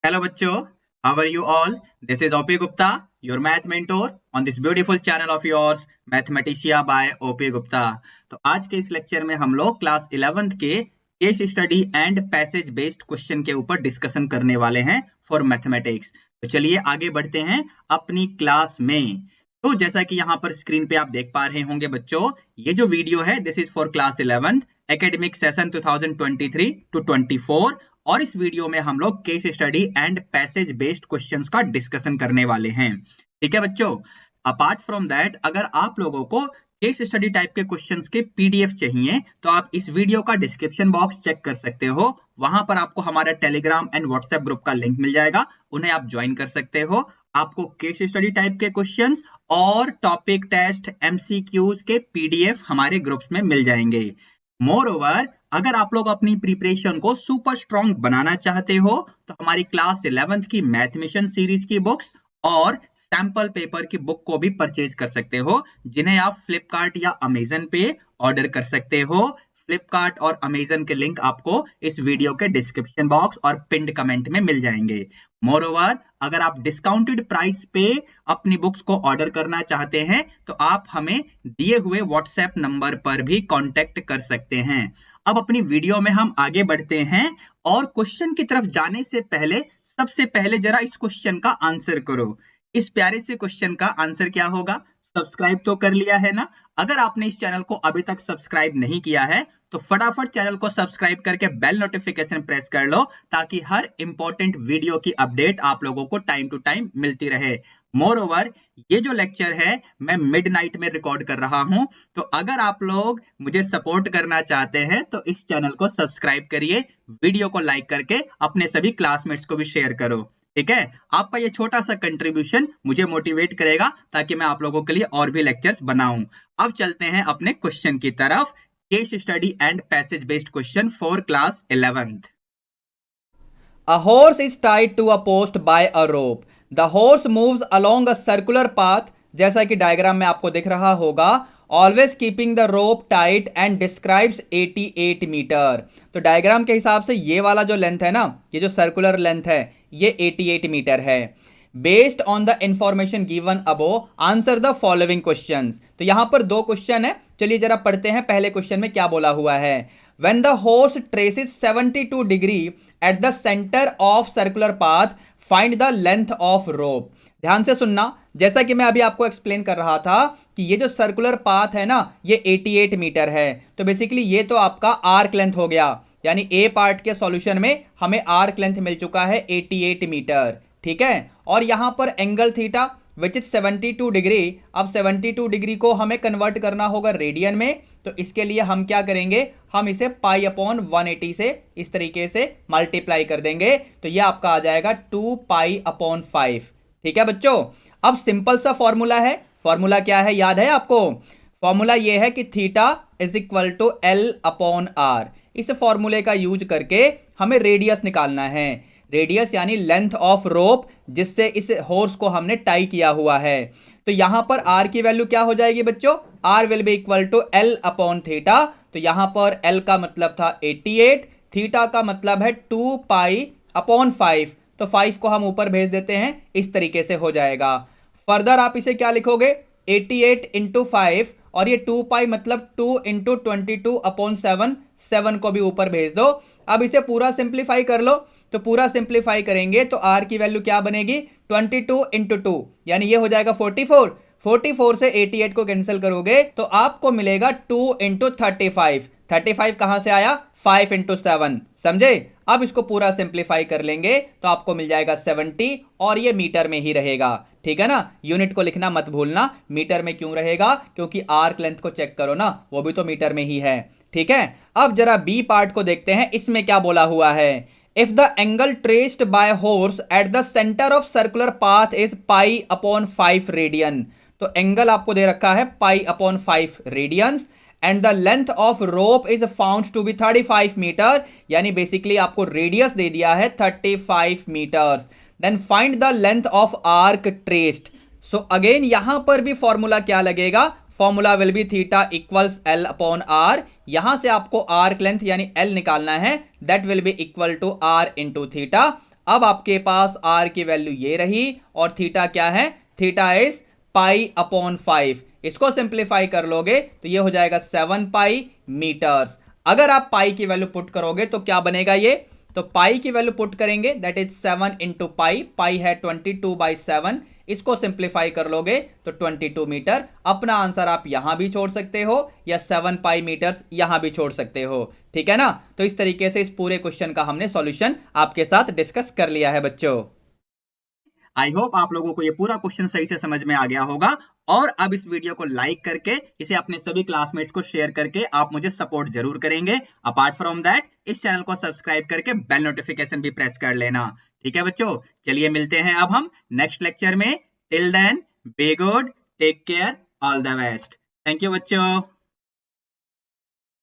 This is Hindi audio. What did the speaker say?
Hello bachcho, how are you all? This is OP Gupta, your math mentor on this beautiful channel of yours, Mathematician by OP Gupta. तो आज के इस लेक्चर में हम लोग क्लास 11th के case study and passage based question के ऊपर डिस्कशन करने वाले हैं फॉर मैथमेटिक्स। तो चलिए आगे बढ़ते हैं अपनी क्लास में। तो जैसा कि यहाँ पर स्क्रीन पे आप देख पा रहे होंगे बच्चों, ये जो वीडियो है this is for class 11th academic session 2023 to 24 और इस वीडियो में हम लोग case study and passage based questions का डिस्कशन करने वाले हैं। ठीक है बच्चों, अपार्ट फ्रॉम दैट अगर आप लोगों को केस स्टडी टाइप के क्वेश्चंस के पीडीएफ चाहिए तो आप इस वीडियो का डिस्क्रिप्शन बॉक्स चेक कर सकते हो। वहां पर आपको हमारा टेलीग्राम एंड व्हाट्सएप ग्रुप का लिंक मिल जाएगा, उन्हें आप ज्वाइन कर सकते हो। आपको केस स्टडी टाइप के क्वेश्चंस और टॉपिक टेस्ट एमसीक्यूज के पीडीएफ हमारे ग्रुप्स में मिल जाएंगे। मोर ओवर अगर आप लोग अपनी प्रिपरेशन को सुपर स्ट्रॉन्ग बनाना चाहते हो तो हमारी क्लास 11th की मैथ मिशन सीरीज की बुक्स और सैंपल पेपर की बुक को भी परचेज कर सकते हो, जिन्हें आप फ्लिपकार्ट या अमेजन पे ऑर्डर कर सकते हो। फ्लिपकार्ट और अमेजन के लिंक आपको इस वीडियो के डिस्क्रिप्शन बॉक्स और पिंड कमेंट में मिल जाएंगे। मोरओवर अगर आप डिस्काउंटेड प्राइस पे अपनी बुक्स को ऑर्डर करना चाहते हैं तो आप हमें दिए हुए व्हाट्सएप नंबर पर भी कांटेक्ट कर सकते हैं। अब अपनी वीडियो में हम आगे बढ़ते हैं और क्वेश्चन की तरफ जाने से पहले सबसे पहले जरा इस क्वेश्चन का आंसर करो। इस प्यारे से क्वेश्चन का आंसर क्या होगा? सब्सक्राइब तो कर लिया है ना? अगर आपने इस चैनल को अभी तक सब्सक्राइब नहीं किया है तो फटाफट चैनल को सब्सक्राइब करके बेल नोटिफिकेशन प्रेस कर लो ताकि हर इंपॉर्टेंट वीडियो की अपडेट आप लोगों को टाइम टू टाइम मिलती रहे। मोर ओवर ये जो लेक्चर है मैं मिडनाइट में रिकॉर्ड कर रहा हूं, तो अगर आप लोग मुझे सपोर्ट करना चाहते हैं तो इस चैनल को सब्सक्राइब करिए, वीडियो को लाइक करके अपने सभी क्लासमेट्स को भी शेयर करो। ठीक है, आपका ये छोटा सा कंट्रीब्यूशन मुझे मोटिवेट करेगा ताकि मैं आप लोगों के लिए और भी लेक्चर्स बनाऊं। अब चलते हैं अपने क्वेश्चन की तरफ। Case study and passage based question for class 11th। A horse is tied to a post by a rope. The horse moves along a circular path, जैसा कि डायग्राम में आपको दिख रहा होगा, always keeping the rope tight and describes 88 metre. तो डायग्राम के हिसाब से ये वाला जो लेंथ है ना, ये जो सर्कुलर लेंथ है ये 88 मीटर है। Based on the information given above answer the following questions. तो यहां पर दो क्वेश्चन है, चलिए जरा पढ़ते हैं। पहले क्वेश्चन में क्या बोला हुआ है? When the horse traces 72 degree at the center of circular path, find the length of rope। ध्यान से सुनना, जैसा कि मैं अभी आपको एक्सप्लेन कर रहा था कि ये जो सर्कुलर पाथ है ना ये 88 मीटर है। तो बेसिकली ये तो आपका आर्क लेंथ हो गया, यानी ए पार्ट के सॉल्यूशन में हमें आर्क लेंथ मिल चुका है 88 मीटर। ठीक है, और यहां पर angle theta which is 72 degree. अब 72 डिग्री को हमें कन्वर्ट करना होगा रेडियन में, तो इसके लिए हम क्या करेंगे, हम इसे पाई अपॉन 180 से इस तरीके से मल्टीप्लाई कर देंगे, तो ये आपका आ जाएगा 2 पाई अपॉन 5। ठीक है बच्चों, अब सिंपल सा फॉर्मूला है। फॉर्मूला क्या है, याद है आपको? फॉर्मूला ये है कि theta is equal to L upon R. इस फॉर्मूले का यूज करके हमें रेडियस निकालना है। रेडियस यानी लेंथ ऑफ रोप जिससे इस हॉर्स को हमने टाई किया हुआ है। तो यहां पर आर की वैल्यू क्या हो जाएगी बच्चों? R will be equal to L upon theta. तो यहां पर एल का मतलब था 88, थीटा का मतलब है 2 पाई अपॉन 5। तो 5 को हम ऊपर भेज देते हैं, इस तरीके से हो जाएगा। फर्दर आप इसे क्या लिखोगे, 88 इंटू 5, और ये 2 पाई मतलब 2 इंटू 22 अपॉन 7, 7 को भी ऊपर भेज दो। अब इसे पूरा सिंप्लीफाई कर लो, तो पूरा सिंप्लीफाई करेंगे तो आर की वैल्यू क्या बनेगी, 22 इंटू 2 यानी ये हो जाएगा 44। 44 से 88 को कैंसिल करोगे तो आपको मिलेगा 2 इंटू 35। 35 कहां से आया, 5 इंटू 7। समझे? अब इसको पूरा सिंप्लीफाई कर लेंगे तो आपको मिल जाएगा 70, और ये मीटर में ही रहेगा। ठीक है ना, यूनिट को लिखना मत भूलना। मीटर में क्यों रहेगा, क्योंकि आर्क लेंथ को चेक करो ना, वो भी तो मीटर में ही है। ठीक है, अब जरा बी पार्ट को देखते हैं, इसमें क्या बोला हुआ है। If the angle traced by horse at the centre of circular path is pi upon 5 radian. तो एंगल आपको दे रखा है pi upon 5 radians, and the length of rope is found to be 35 metre, यानी बेसिकली आपको रेडियस दे दिया है 35 metres. Then find the length of arc traced. So again यहां पर भी फॉर्मूला क्या लगेगा, formula will be theta equals L upon R. यहां से आपको आर्क लेंथ यानी एल निकालना है, that will be equal to R into theta. अब आपके पास r की वैल्यू ये रही और थीटा क्या है, थीटा इज पाई अपॉन 5। इसको सिंप्लीफाई कर लोगे तो ये हो जाएगा 7 पाई मीटर्स। अगर आप पाई की वैल्यू पुट करोगे तो क्या बनेगा ये, तो पाई की वैल्यू पुट करेंगे दैट इज 7 इंटू पाई, पाई है 22/7, इसको सिंप्लीफाई कर लोगे तो 22 मीटर। अपना आंसर आप यहां भी छोड़ सकते हो या 7 पाई मीटर्स यहां भी छोड़ सकते हो, ठीक है ना। तो इस तरीके से इस पूरे क्वेश्चन का हमने सॉल्यूशन आपके साथ डिस्कस कर लिया है बच्चों। आई होप आप लोगों को ये पूरा क्वेश्चन सही से समझ में आ गया होगा। और अब इस वीडियो को लाइक करके इसे अपने सभी क्लासमेट्स को शेयर करके आप मुझे सपोर्ट जरूर करेंगे। अपार्ट फ्रॉम दैट इस चैनल को सब्सक्राइब करके बेल नोटिफिकेशन भी प्रेस कर लेना, ठीक है बच्चों। चलिए मिलते हैं अब हम नेक्स्ट लेक्चर में। Till then be good, take care, all the best. Thank you बच्चों।